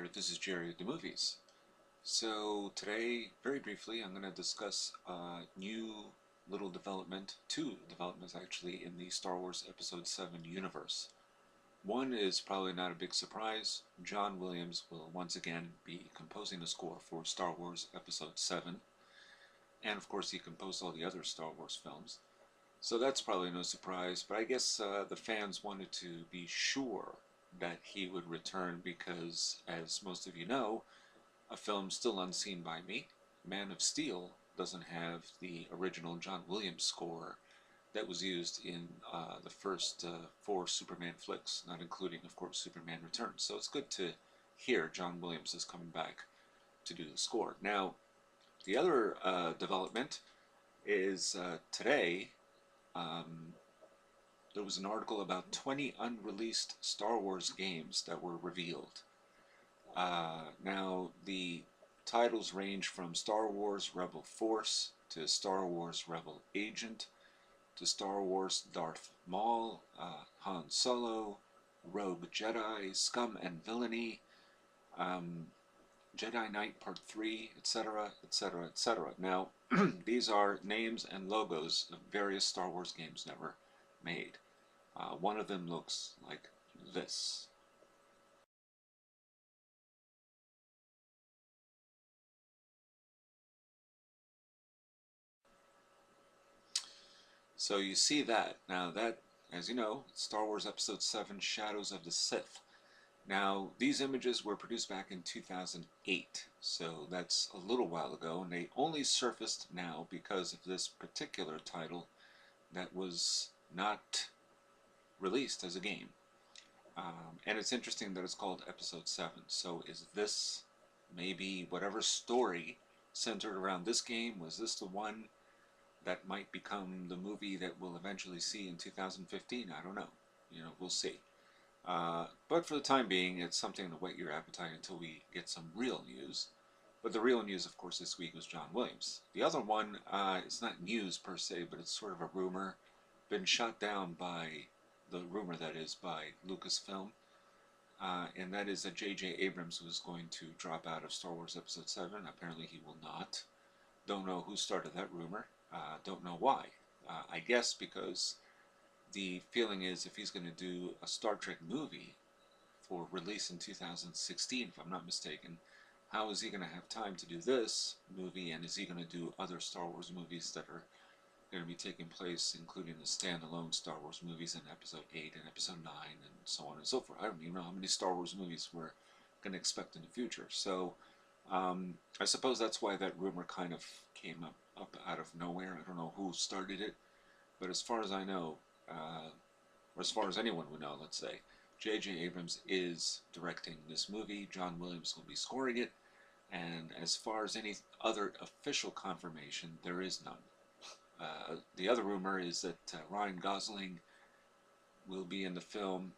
there, this is Jerry at the Movies. So today, very briefly, I'm going to discuss a new little development, two developments actually, in the Star Wars Episode 7 universe. One is probably not a big surprise. John Williams will once again be composing the score for Star Wars Episode 7. And of course he composed all the other Star Wars films. So that's probably no surprise, but I guess the fans wanted to be sure that he would return because, as most of you know, a film still unseen by me, Man of Steel, doesn't have the original John Williams score that was used in the first four Superman flicks, not including, of course, Superman Returns. So it's good to hear John Williams is coming back to do the score. Now, the other development is today there was an article about 20 unreleased Star Wars games that were revealed. Now, the titles range from Star Wars Rebel Force to Star Wars Rebel Agent to Star Wars Darth Maul, Han Solo, Rogue Jedi, Scum and Villainy, Jedi Knight Part 3, etc., etc., etc. Now, these are names and logos of various Star Wars games never made. One of them looks like this. So you see that. Now that, as you know, Star Wars Episode 7, Shadows of the Sith. Now, these images were produced back in 2008, so that's a little while ago, and they only surfaced now because of this particular title that was not released as a game. And it's interesting that it's called Episode 7. So is this maybe whatever story centered around this game, was this the one that might become the movie that we'll eventually see in 2015? I don't know. We'll see. But for the time being, it's something to whet your appetite until we get some real news. But the real news, of course, this week was John Williams. The other one, it's not news per se, but it's sort of a rumor. Been shot down by, the rumor that is, by Lucasfilm. And that is that J.J. Abrams was going to drop out of Star Wars Episode 7. Apparently he will not. Don't know who started that rumor. Don't know why. I guess because the feeling is if he's going to do a Star Trek movie for release in 2016, if I'm not mistaken, how is he going to have time to do this movie, and is he going to do other Star Wars movies that are going to be taking place, including the standalone Star Wars movies in Episode 8 and Episode 9 and so on and so forth. I don't even know how many Star Wars movies we're going to expect in the future. So I suppose that's why that rumor kind of came up out of nowhere. I don't know who started it, but as far as I know, or as far as anyone would know, let's say, J.J. Abrams is directing this movie. John Williams will be scoring it, and as far as any other official confirmation, there is none. The other rumor is that Ryan Gosling will be in the film,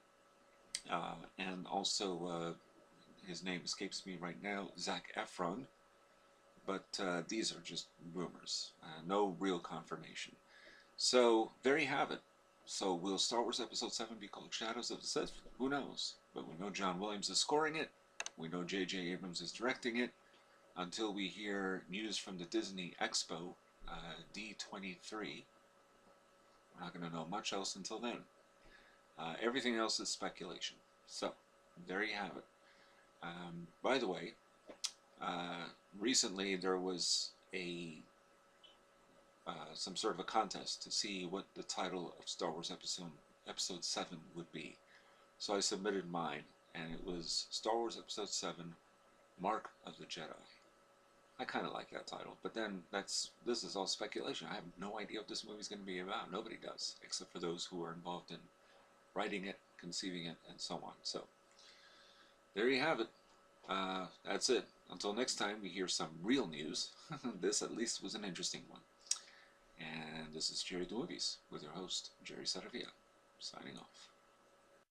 and also, his name escapes me right now, Zac Efron, but these are just rumors, no real confirmation. So, there you have it. So will Star Wars Episode 7 be called Shadows of the Sith? Who knows? But we know John Williams is scoring it. We know J.J. Abrams is directing it. Until we hear news from the Disney Expo, D23, we're not going to know much else until then. Everything else is speculation. So, there you have it. By the way, recently there was some sort of a contest to see what the title of Star Wars Episode 7 would be. So I submitted mine, and it was Star Wars Episode 7, Mark of the Jedi. I kind of like that title, but then this is all speculation. I have no idea what this movie's going to be about. Nobody does, except for those who are involved in writing it, conceiving it, and so on. So, there you have it. That's it. Until next time we hear some real news. This at least was an interesting one. And this is Jerry the Movies with your host, Jerry Saravia, signing off.